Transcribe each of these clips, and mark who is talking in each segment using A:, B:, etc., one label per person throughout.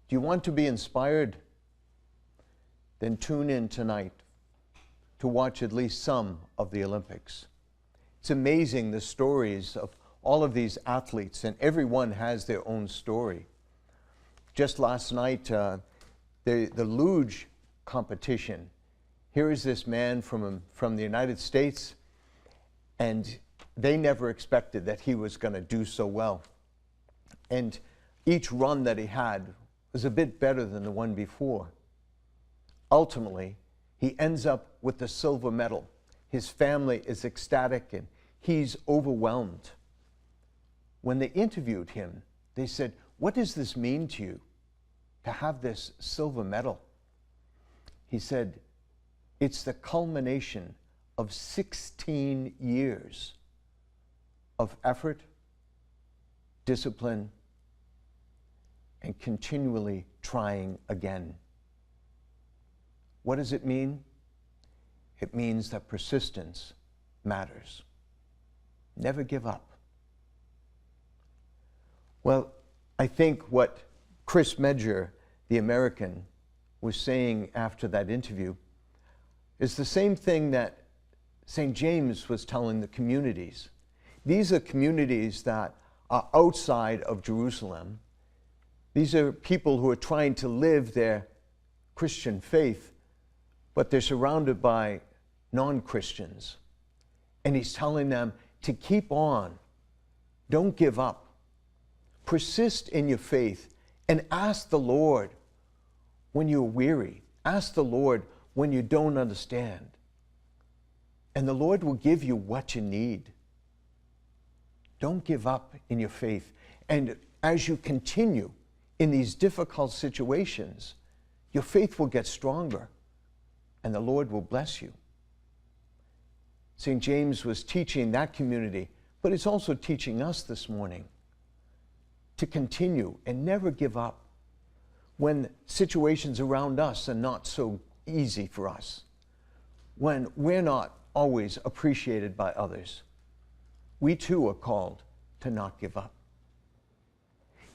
A: Do you want to be inspired? Then tune in tonight to watch at least some of the Olympics. It's amazing the stories of all of these athletes, and everyone has their own story. Just last night, the luge competition. Here is this man from the United States, and they never expected that he was going to do so well. And each run that he had was a bit better than the one before. Ultimately, he ends up with the silver medal. His family is ecstatic and he's overwhelmed. When they interviewed him, they said, "What does this mean to you to have this silver medal?" He said, "It's the culmination of 16 years of effort, discipline, and continually trying again." What does it mean? It means that persistence matters. Never give up. Well, I think what Chris Medger, the American, was saying after that interview is the same thing that St. James was telling the communities. These are communities that are outside of Jerusalem. These are people who are trying to live their Christian faith, but they're surrounded by non-Christians. And he's telling them to keep on. Don't give up. Persist in your faith and ask the Lord when you're weary. Ask the Lord when you don't understand. And the Lord will give you what you need. Don't give up in your faith. And as you continue in these difficult situations, your faith will get stronger and the Lord will bless you. St. James was teaching that community, but it's also teaching us this morning to continue and never give up when situations around us are not so easy for us, when we're not always appreciated by others. We too are called to not give up.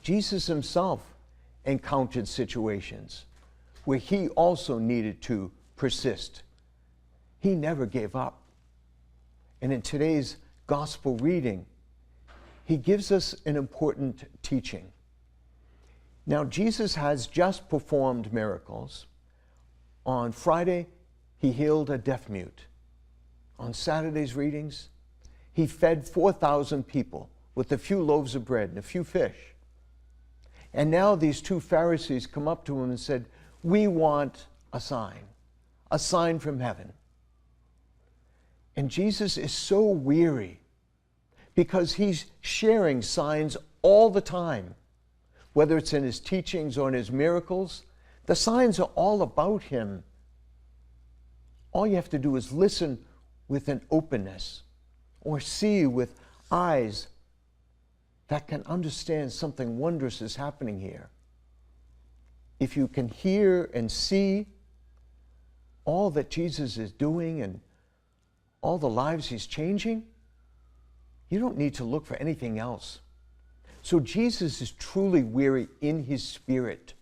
A: Jesus himself encountered situations where he also needed to persist. He never gave up. And in today's gospel reading, he gives us an important teaching. Now, Jesus has just performed miracles. On Friday, he healed a deaf mute. On Saturday's readings, he fed 4,000 people with a few loaves of bread and a few fish. And now these two Pharisees come up to him and said, "We want a sign from heaven." And Jesus is so weary because he's sharing signs all the time. Whether it's in his teachings or in his miracles, the signs are all about him. All you have to do is listen with an openness or see with eyes that can understand something wondrous is happening here. If you can hear and see all that Jesus is doing and all the lives he's changing, you don't need to look for anything else. So Jesus is truly weary in his spirit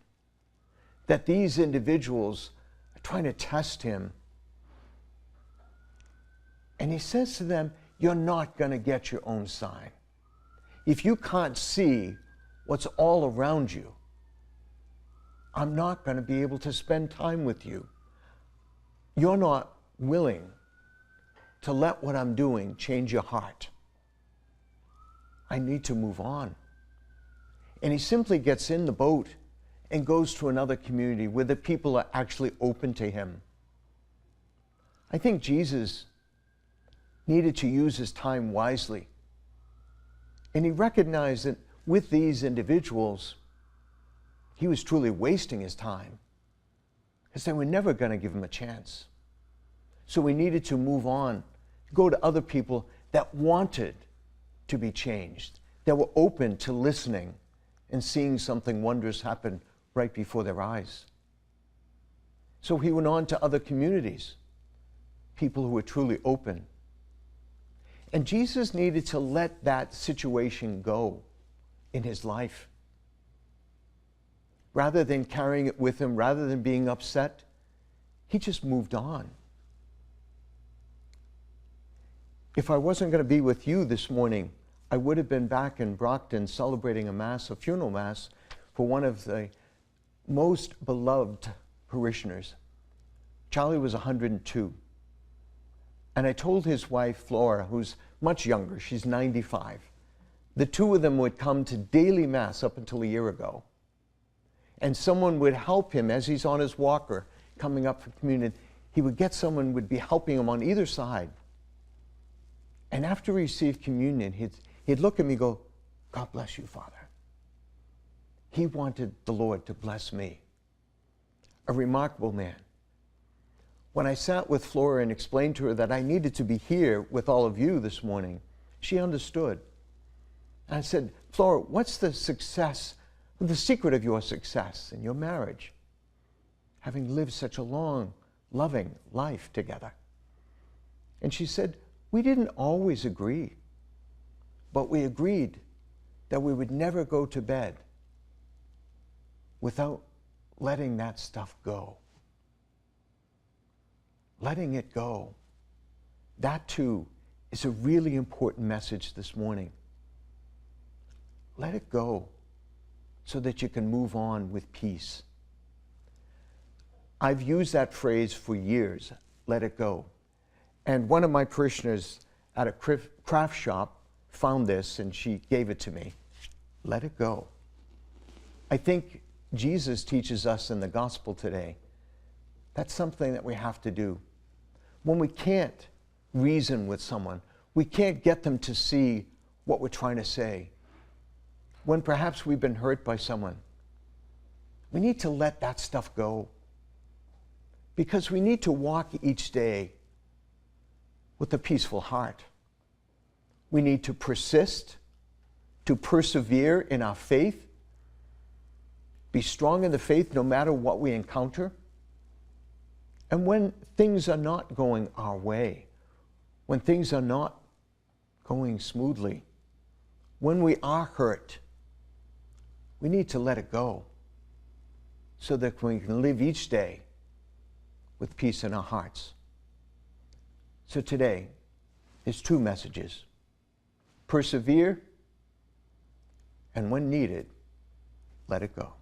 A: that these individuals are trying to test him. And he says to them, "You're not going to get your own sign. If you can't see what's all around you, I'm not going to be able to spend time with you. You're not willing to let what I'm doing change your heart. I need to move on." And he simply gets in the boat and goes to another community where the people are actually open to him. I think Jesus needed to use his time wisely. And he recognized that with these individuals, he was truly wasting his time because they were never going to give him a chance. So he needed to move on, go to other people that wanted to be changed, that were open to listening and seeing something wondrous happen right before their eyes. So he went on to other communities, people who were truly open. And Jesus needed to let that situation go in his life. rather than carrying it with him, rather than being upset, he just moved on. If I wasn't going to be with you this morning, I would have been back in Brockton celebrating a mass, a funeral mass, for one of the most beloved parishioners. Charlie was 102. And I told his wife, Flora, who's much younger, she's 95, the two of them would come to daily mass up until a year ago. And someone would help him as he's on his walker coming up for communion. He would get someone would be helping him on either side. And after he received communion, he'd look at me and go, God bless you, Father. He wanted the Lord to bless me. A remarkable man. When I sat with Flora and explained to her that I needed to be here with all of you this morning, she understood. And I said, Flora, what's the secret of your success in your marriage? Having lived such a long, loving life together. And she said, we didn't always agree, but we agreed that we would never go to bed without letting that stuff go. Letting it go. That too is a really important message this morning. Let it go so that you can move on with peace. I've used that phrase for years, let it go. And one of my parishioners at a craft shop found this and she gave it to me. Let it go. I think Jesus teaches us in the gospel today that's something that we have to do. When we can't reason with someone, we can't get them to see what we're trying to say. When perhaps we've been hurt by someone, we need to let that stuff go. Because we need to walk each day with a peaceful heart. We need to persist, to persevere in our faith, be strong in the faith no matter what we encounter. And when things are not going our way, when things are not going smoothly, when we are hurt, we need to let it go so that we can live each day with peace in our hearts. So today, there's two messages. Persevere, and when needed, let it go.